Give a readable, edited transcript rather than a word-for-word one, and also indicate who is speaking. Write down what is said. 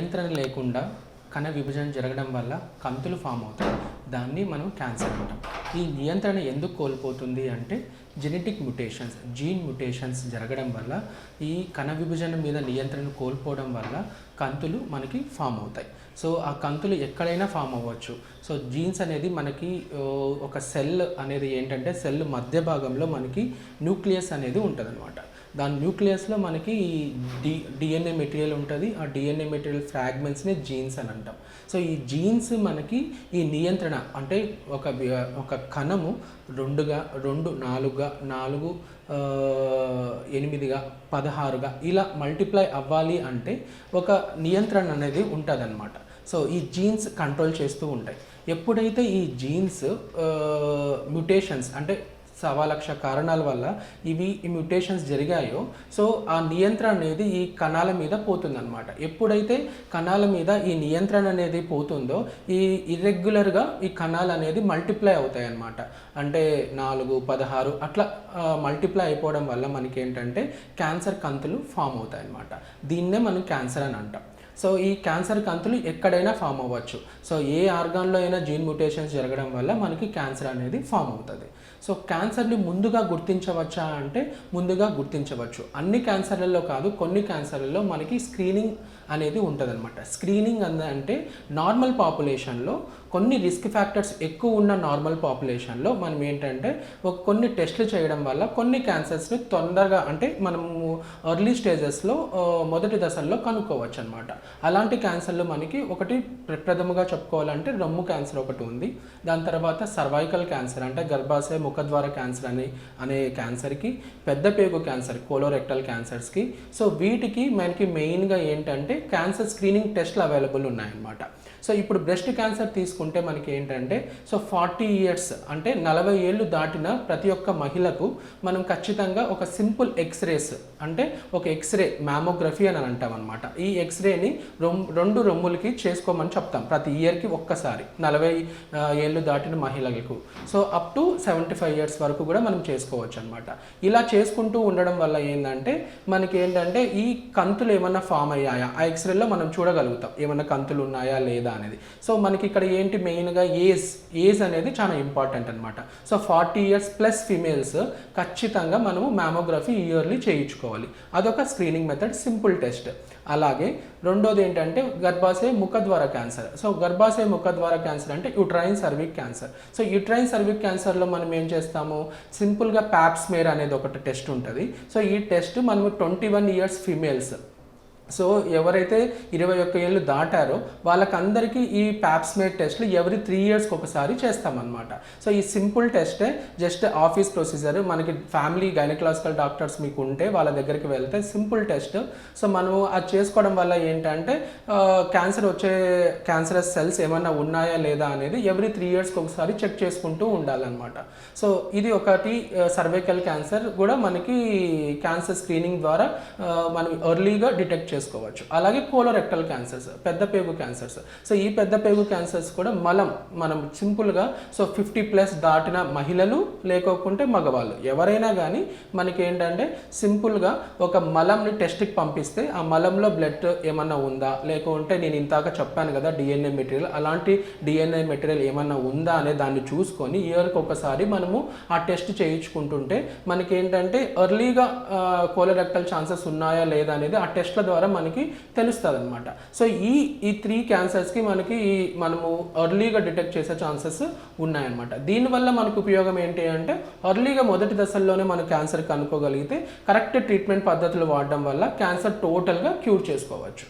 Speaker 1: నియంత్రణ లేకుండా కణ విభజన జరగడం వల్ల కంతులు ఫామ్ అవుతాయి. దాన్ని మనం క్యాన్సర్ అంటాం. ఈ నియంత్రణ ఎందుకు కోల్పోతుంది అంటే జెనెటిక్ మ్యుటేషన్స్, జీన్ మ్యుటేషన్స్ జరగడం వల్ల ఈ కణ విభజన మీద నియంత్రణ కోల్పోవడం వల్ల కంతులు మనకి ఫామ్ అవుతాయి. సో ఆ కంతులు ఎక్కడైనా ఫామ్ అవ్వచ్చు. సో జీన్స్ అనేది మనకి ఒక సెల్ అనేది ఏంటంటే సెల్ మధ్య భాగంలో మనకి న్యూక్లియస్ అనేది ఉంటుందన్నమాట. దాని న్యూక్లియస్లో మనకి డిఎన్ఏ మెటీరియల్ ఉంటుంది. ఆ డిఎన్ఏ మెటీరియల్ ఫ్రాగ్మెంట్స్ని జీన్స్ అని అంటాం. సో ఈ జీన్స్ మనకి ఈ నియంత్రణ అంటే ఒక కణము 2గా 2 4గా 4 8గా 16గా ఇలా మల్టిప్లై అవ్వాలి అంటే ఒక నియంత్రణ అనేది ఉంటుందన్నమాట. సో ఈ జీన్స్ కంట్రోల్ చేస్తూ ఉంటాయి. ఎప్పుడైతే ఈ జీన్స్ మ్యుటేషన్స్ అంటే 1,00,000 కారణాల వల్ల ఈ మ్యుటేషన్స్ జరిగాయో సో ఆ నియంత్రణ అనేది ఈ కణాల మీద పోతుందన్నమాట. ఎప్పుడైతే కణాల మీద ఈ నియంత్రణ అనేది పోతుందో ఈ ఇర్రెగ్యులర్గా ఈ కణాలు అనేది మల్టిప్లై అవుతాయి అన్నమాట. అంటే 4, 16 అట్లా మల్టిప్లై అయిపోవడం వల్ల మనకి ఏంటంటే క్యాన్సర్ కంతులు ఫామ్ అవుతాయి అన్నమాట. దీన్నే మనం క్యాన్సర్ అని అంటాం. సో ఈ క్యాన్సర్ కంతులు ఎక్కడైనా ఫామ్ అవ్వచ్చు. సో ఏ ఆర్గాన్లో అయినా జీన్ మ్యుటేషన్స్ జరగడం వల్ల మనకి క్యాన్సర్ అనేది ఫామ్ అవుతుంది. సో క్యాన్సర్ని ముందుగా గుర్తించవచ్చా అంటే ముందుగా గుర్తించవచ్చు. అన్ని క్యాన్సర్లలో కాదు, కొన్ని క్యాన్సర్లలో మనకి స్క్రీనింగ్ అనేది ఉంటుందన్నమాట. స్క్రీనింగ్ అంటే నార్మల్ పాపులేషన్లో కొన్ని రిస్క్ ఫ్యాక్టర్స్ ఎక్కువ ఉన్న నార్మల్ పాపులేషన్లో మనం ఏంటంటే కొన్ని టెస్టులు చేయడం వల్ల కొన్ని క్యాన్సర్స్ని తొందరగా అంటే మనము ఎర్లీ స్టేజెస్లో మొదటి దశల్లో కనుక్కోవచ్చు అనమాట. అలాంటి క్యాన్సర్లు మనకి ఒకటి ప్రథమంగా చెప్పుకోవాలంటే రొమ్ము క్యాన్సర్ ఒకటి ఉంది. దాని తర్వాత సర్వైకల్ క్యాన్సర్ అంటే గర్భాశయ ముఖద్వార క్యాన్సర్ అనే క్యాన్సర్కి, పెద్ద పేగు క్యాన్సర్ కోలోరెక్టల్ క్యాన్సర్స్కి. సో వీటికి మనకి మెయిన్గా ఏంటంటే క్యాన్సర్ స్క్రీనింగ్ టెస్ట్లు అవైలబుల్ ఉన్నాయన్నమాట. సో ఇప్పుడు బ్రెస్ట్ క్యాన్సర్ తీసుకుంటే మనకి ఏంటంటే సో 40 ఇయర్స్ అంటే 40 ఏళ్ళు దాటిన ప్రతి ఒక్క మహిళకు మనం ఖచ్చితంగా ఒక సింపుల్ ఎక్స్రేస్ అంటే ఒక ఎక్స్రే మ్యామోగ్రఫీ అని అంటాం అనమాట. ఈ ఎక్స్రేని 2 రొమ్ములకి చేసుకోమని చెప్తాం ప్రతి ఇయర్కి ఒక్కసారి 40 ఏళ్ళు దాటిన మహిళలకు. సో అప్ టు 75 ఇయర్స్ వరకు కూడా మనం చేసుకోవచ్చు అనమాట. ఇలా చేసుకుంటూ ఉండడం వల్ల ఏంటంటే మనకి ఏంటంటే ఈ కంతులు ఏమన్నా ఫామ్ అయ్యాయా ఆ ఎక్స్రేలో మనం చూడగలుగుతాం, ఏమన్నా కంతులు ఉన్నాయా లేదా అనేది. సో మనకి ఇక్కడ ఏంటి మెయిన్గా ఏజ్ అనేది చాలా ఇంపార్టెంట్ అనమాట. సో 40 ఇయర్స్ ప్లస్ ఫీమేల్స్ ఖచ్చితంగా మనము మ్యామోగ్రఫీ ఇయర్లీ చేయించుకోవాలి. అదొక స్క్రీనింగ్ మెథడ్, సింపుల్ టెస్ట్. అలాగే రెండోది ఏంటంటే గర్భాశయ ముఖద్వార క్యాన్సర్. సో గర్భాశయ ముఖద్వార క్యాన్సర్ అంటే uterine cervix cancer. So uterine cervix క్యాన్సర్లో మనం ఏం చేస్తాము, సింపుల్గా ప్యాప్స్మేర్ అనేది ఒకటి టెస్ట్ ఉంటుంది. సో ఈ టెస్ట్ మనము 21 ఇయర్స్ ఫీమేల్స్, సో ఎవరైతే 21 ఏళ్ళు దాటారో వాళ్ళకందరికీ ఈ ప్యాప్స్మేర్ టెస్ట్లు ఎవ్రీ 3 ఇయర్స్కి ఒకసారి చేస్తామన్నమాట. సో ఈ సింపుల్ టెస్టే జస్ట్ ఆఫీస్ ప్రొసీజర్. మనకి ఫ్యామిలీ గైనకలాజికల్ డాక్టర్స్ మీకు ఉంటే వాళ్ళ దగ్గరికి వెళ్తే సింపుల్ టెస్ట్. సో మనము అది చేసుకోవడం వల్ల ఏంటంటే క్యాన్సరస్ సెల్స్ ఏమన్నా ఉన్నాయా లేదా అనేది ఎవ్రీ 3 ఇయర్స్కి ఒకసారి చెక్ చేసుకుంటూ ఉండాలన్నమాట. సో ఇది ఒకటి. సర్వైకల్ క్యాన్సర్ కూడా మనకి క్యాన్సర్ స్క్రీనింగ్ ద్వారా మనం ఎర్లీగా డిటెక్ట్ చేసుకోవచ్చు. అలాగే కోలోరెక్టల్ క్యాన్సర్స్, పెద్ద పేగు క్యాన్సర్స్. సో ఈ పెద్ద పేగు క్యాన్సర్స్ కూడా మనం సింపుల్గా సో 50+ దాటిన మహిళలు లేకోకుంటే మగవాళ్ళు ఎవరైనా కానీ మనకి ఏంటంటే సింపుల్గా ఒక మలంని టెస్ట్కి పంపిస్తే ఆ మలంలో బ్లడ్ ఏమన్నా ఉందా లేకుంటే నేను ఇంతాక చెప్పాను కదా డిఎన్ఏ మెటీరియల్, అలాంటి డిఎన్ఏ మెటీరియల్ ఏమన్నా ఉందా అనే దాన్ని చూసుకొని ఇయర్కి ఒకసారి మనము ఆ టెస్ట్ చేయించుకుంటుంటే మనకి ఏంటంటే ఎర్లీగా కోలోరెక్టల్ ఛాన్సెస్ ఉన్నాయా లేదా అనేది ఆ టెస్ట్ల ద్వారా మనకి తెలుస్తుంది అనమాట. సో ఈ 3 క్యాన్సర్స్కి మనము ఎర్లీగా డిటెక్ట్ చేసే ఛాన్సెస్ ఉన్నాయన్నమాట. దీనివల్ల మనకు ఉపయోగం ఏంటి అంటే ఎర్లీగా మొదటి దశల్లోనే మనం క్యాన్సర్ కనుక్కోగలిగితే కరెక్ట్ ట్రీట్మెంట్ పద్ధతులు వాడడం వల్ల క్యాన్సర్ టోటల్గా క్యూర్ చేసుకోవచ్చు.